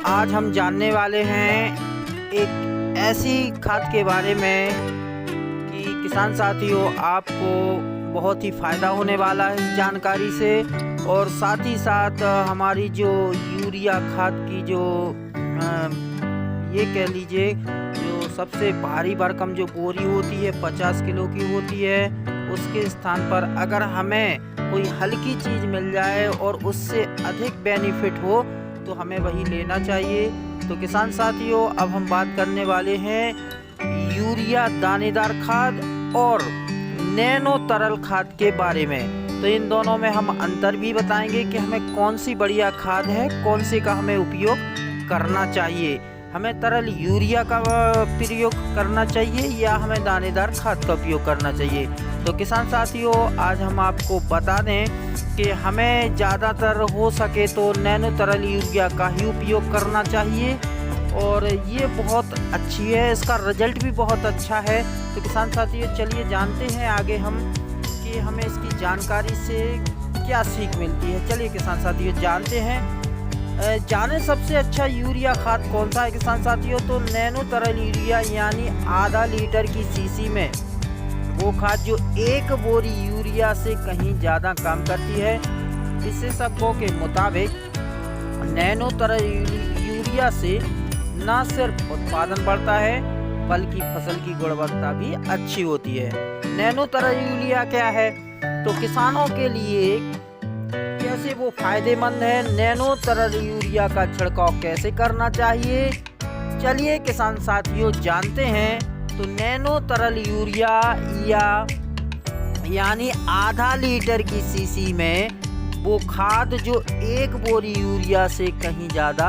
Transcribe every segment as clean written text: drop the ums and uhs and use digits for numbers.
आज हम जानने वाले हैं एक ऐसी खाद के बारे में कि किसान साथियों आपको बहुत ही फ़ायदा होने वाला है इस जानकारी से। और साथ ही साथ हमारी जो यूरिया खाद की जो ये कह लीजिए जो सबसे भारी भरकम जो बोरी होती है 50 किलो की होती है, उसके स्थान पर अगर हमें कोई हल्की चीज़ मिल जाए और उससे अधिक बेनिफिट हो तो हमें वही लेना चाहिए। तो किसान साथियों, अब हम बात करने वाले हैं यूरिया दानेदार खाद और नैनो तरल खाद के बारे में। तो इन दोनों में हम अंतर भी बताएंगे कि हमें कौन सी बढ़िया खाद है, कौन सी का हमें उपयोग करना चाहिए। हमें तरल यूरिया का प्रयोग करना चाहिए या हमें दानेदार खाद का उपयोग करना चाहिए। तो किसान साथियों, आज हम आपको बता दें कि हमें ज़्यादातर हो सके तो नैनो तरल यूरिया का ही उपयोग करना चाहिए और ये बहुत अच्छी है, इसका रिजल्ट भी बहुत अच्छा है। तो किसान साथियों, चलिए जानते हैं आगे हम कि हमें इसकी जानकारी से क्या सीख मिलती है। चलिए किसान साथियों जानते हैं। जाने सबसे अच्छा यूरिया खाद कौन सा है किसान साथियों? तो नैनो तरल यूरिया यानी आधा लीटर की सीसी में वो खाद जो एक बोरी यूरिया से कहीं ज़्यादा काम करती है। विशेषज्ञों के मुताबिक नैनो तरल यूरिया से न सिर्फ उत्पादन बढ़ता है बल्कि फसल की गुणवत्ता भी अच्छी होती है। नैनो तरल यूरिया क्या है? तो किसानों के लिए कैसे वो फायदेमंद है, नैनो तरल यूरिया का छिड़काव कैसे करना चाहिए, चलिए किसान साथियों जानते हैं। तो नैनो तरल यूरिया यानी आधा लीटर की सीसी में वो खाद जो एक बोरी यूरिया से कहीं ज़्यादा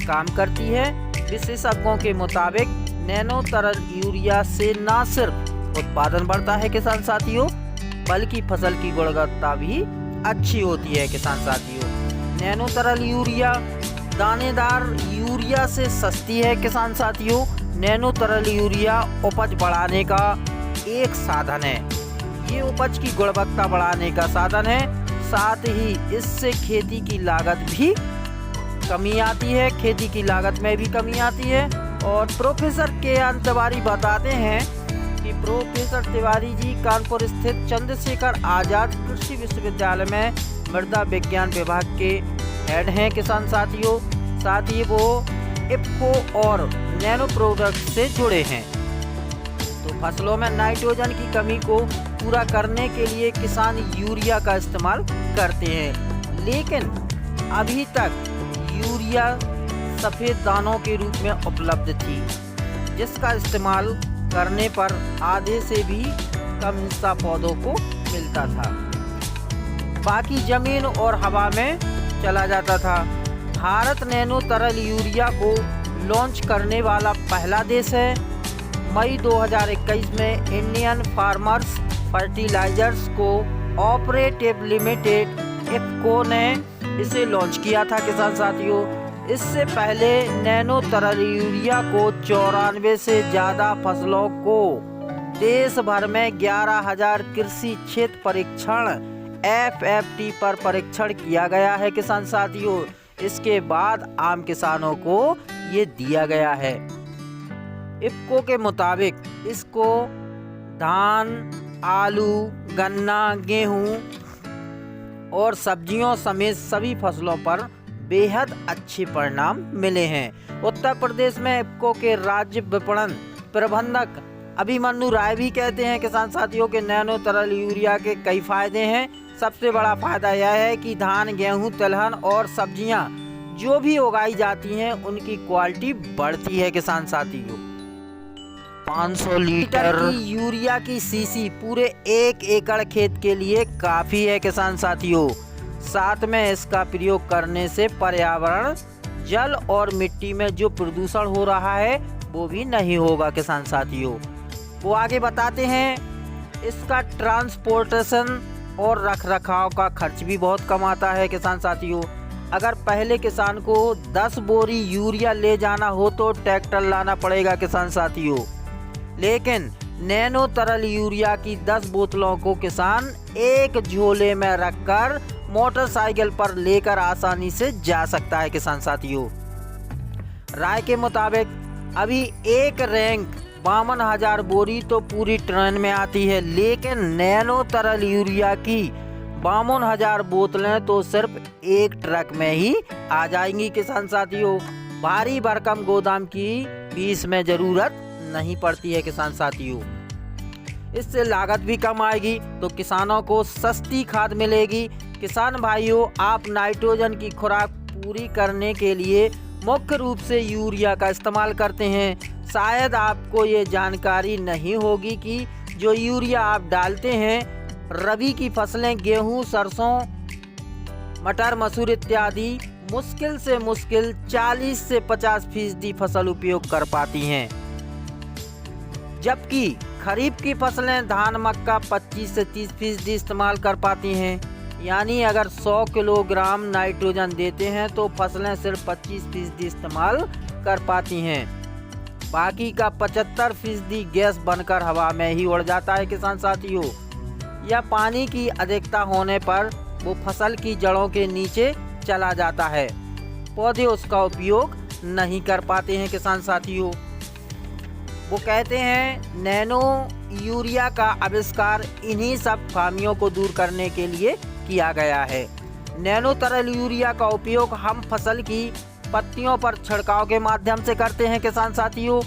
काम करती है। विशेषज्ञों के मुताबिक नैनो तरल यूरिया से न सिर्फ उत्पादन बढ़ता है किसान साथियों बल्कि फसल की गुणवत्ता भी अच्छी होती है। किसान साथियों, नैनो तरल यूरिया दानेदार यूरिया से सस्ती है। किसान साथियों, नैनो तरल यूरिया उपज बढ़ाने का एक साधन है, ये उपज की गुणवत्ता बढ़ाने का साधन है। साथ ही इससे खेती की लागत भी कमी आती है, खेती की लागत में भी कमी आती है। और प्रोफेसर के तिवारी बताते हैं कि प्रोफेसर तिवारी जी कानपुर स्थित चंद्रशेखर आजाद कृषि विश्वविद्यालय में मृदा विज्ञान विभाग के हेड हैं। किसान साथियों, साथ ही वो इफ्को और नैनो प्रोडक्ट से जुड़े हैं। तो फसलों में नाइट्रोजन की कमी को पूरा करने के लिए किसान यूरिया का इस्तेमाल करते हैं, लेकिन अभी तक यूरिया सफ़ेद दानों के रूप में उपलब्ध थी, जिसका इस्तेमाल करने पर आधे से भी कम हिस्सा पौधों को मिलता था, बाकी जमीन और हवा में चला जाता था। भारत नैनो तरल यूरिया को लॉन्च करने वाला पहला देश है। मई 2021 में Indian farmers fertilisers co operative limited IFFCO ने इसे लॉन्च किया था। किसान साथियों, इससे पहले नैनो तरल यूरिया को 94 से ज़्यादा फसलों को देश भर में 11,000 कृषि क्षेत्र परीक्षण FFT पर परीक्षण किया गया है। किसान साथियों, इसके बाद आम किसानों को ये दिया गया है। इफ्को के मुताबिक इसको धान, आलू, गन्ना, गेहूं और सब्जियों समेत सभी फसलों पर बेहद अच्छे परिणाम मिले हैं। उत्तर प्रदेश में इफ्को के राज्य विपणन प्रबंधक अभिमन्यु राय भी कहते हैं किसान साथियों के नैनो तरल यूरिया के कई फायदे हैं। सबसे बड़ा फायदा यह है कि धान, गेहूं, तिलहन और सब्जियां जो भी उगाई जाती हैं उनकी क्वालिटी बढ़ती है। किसान साथियों, 500 लीटर की यूरिया की सीसी पूरे 1 एकड़ खेत के लिए काफ़ी है। किसान साथियों, साथ में इसका प्रयोग करने से पर्यावरण, जल और मिट्टी में जो प्रदूषण हो रहा है वो भी नहीं होगा। किसान साथियों, वो आगे बताते हैं इसका ट्रांसपोर्टेशन और रखरखाव का खर्च भी बहुत कम आता है। किसान साथियों, अगर पहले किसान को 10 बोरी यूरिया ले जाना हो तो ट्रैक्टर लाना पड़ेगा किसान साथियों, लेकिन नैनो तरल यूरिया की 10 बोतलों को किसान एक झोले में रखकर मोटरसाइकिल पर लेकर आसानी से जा सकता है। किसान साथियों, राय के मुताबिक अभी एक रैंक 52,000 बोरी तो पूरी ट्रेन में आती है, लेकिन नैनो तरल यूरिया की 52,000 बोतलें तो सिर्फ एक ट्रक में ही आ जाएंगी। किसान साथियों, भारी भरकम गोदाम की भी इसमें ज़रूरत नहीं पड़ती है। किसान साथियों, इससे लागत भी कम आएगी तो किसानों को सस्ती खाद मिलेगी। किसान भाइयों, आप नाइट्रोजन की खुराक पूरी करने के लिए मुख्य रूप से यूरिया का इस्तेमाल करते हैं। शायद आपको ये जानकारी नहीं होगी कि जो यूरिया आप डालते हैं, रबी की फसलें गेहूं, सरसों, मटर, मसूर इत्यादि मुश्किल से मुश्किल 40 से 50% फसल उपयोग कर पाती हैं, जबकि खरीफ की फसलें धान, मक्का 25 से 30% इस्तेमाल कर पाती हैं। यानी अगर 100 किलोग्राम नाइट्रोजन देते हैं तो फसलें सिर्फ 25% इस्तेमाल कर पाती हैं। बाकी का 75% गैस बनकर हवा में ही उड़ जाता है। किसान साथियों, या पानी की अधिकता होने पर वो फसल की जड़ों के नीचे चला जाता है, पौधे उसका उपयोग नहीं कर पाते हैं। किसान साथियों, वो कहते हैं नैनो यूरिया का आविष्कार इन्हीं सब खामियों को दूर करने के लिए किया गया है। नैनो तरल यूरिया का उपयोग हम फसल की पत्तियों पर छिड़काव के माध्यम से करते हैं। किसान साथियों,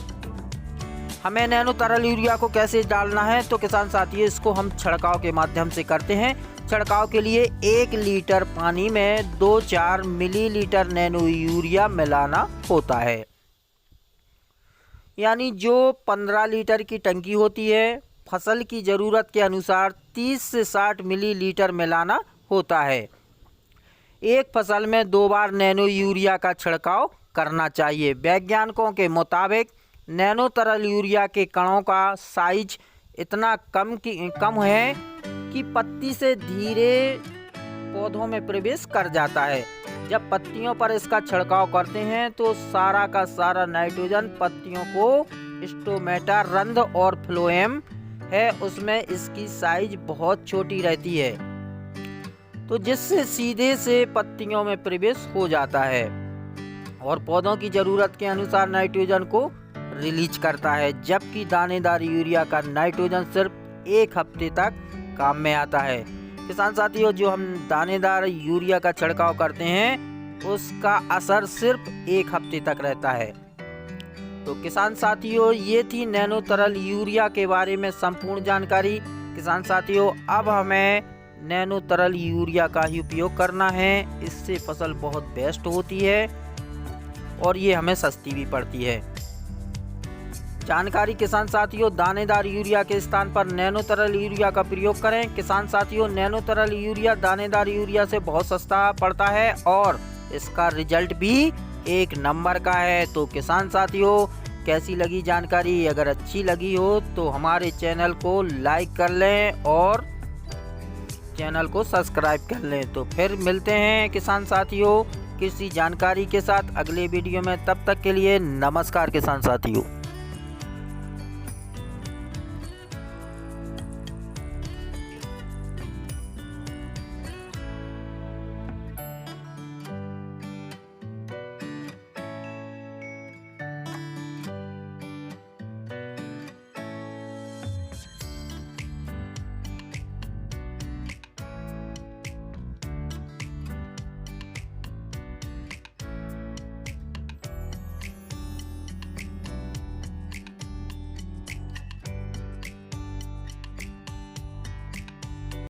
हमें नैनो तरल यूरिया को कैसे डालना है तो किसान साथियों, इसको हम छिड़काव के माध्यम से करते हैं। छिड़काव के लिए 1 लीटर पानी में 2-4 मिलीलीटर नैनो यूरिया मिलाना होता है। यानी जो 15 लीटर की टंकी होती है, फसल की ज़रूरत के अनुसार 30 से 60 मिलीलीटर मिलाना होता है। एक फसल में 2 बार नैनो यूरिया का छिड़काव करना चाहिए। वैज्ञानिकों के मुताबिक नैनो तरल यूरिया के कणों का साइज इतना कम है कि पत्ती से धीरे पौधों में प्रवेश कर जाता है। जब पत्तियों पर इसका छिड़काव करते हैं तो सारा का सारा नाइट्रोजन पत्तियों को स्टोमेटा रंध्र और फ्लोएम है, उसमें इसकी साइज बहुत छोटी रहती है, तो जिससे सीधे से पत्तियों में प्रवेश हो जाता है और पौधों की ज़रूरत के अनुसार नाइट्रोजन को रिलीज करता है। जबकि दानेदार यूरिया का नाइट्रोजन सिर्फ 1 हफ्ते तक काम में आता है। किसान साथियों, जो हम दानेदार यूरिया का छिड़काव करते हैं उसका असर सिर्फ 1 हफ्ते तक रहता है। तो किसान साथियों, ये थी नैनो तरल यूरिया के बारे में संपूर्ण जानकारी। किसान साथियों, अब हमें नैनो तरल यूरिया का ही उपयोग करना है। इससे फसल बहुत बेस्ट होती है और ये हमें सस्ती भी पड़ती है। जानकारी किसान साथियों, दानेदार यूरिया के स्थान पर नैनो तरल यूरिया का प्रयोग करें। किसान साथियों, नैनो तरल यूरिया दानेदार यूरिया से बहुत सस्ता पड़ता है और इसका रिजल्ट भी 1 नंबर का है। तो किसान साथियों, कैसी लगी जानकारी? अगर अच्छी लगी हो तो हमारे चैनल को लाइक कर लें और चैनल को सब्सक्राइब कर लें। तो फिर मिलते हैं किसान साथियों किसी जानकारी के साथ अगले वीडियो में। तब तक के लिए नमस्कार किसान साथियों।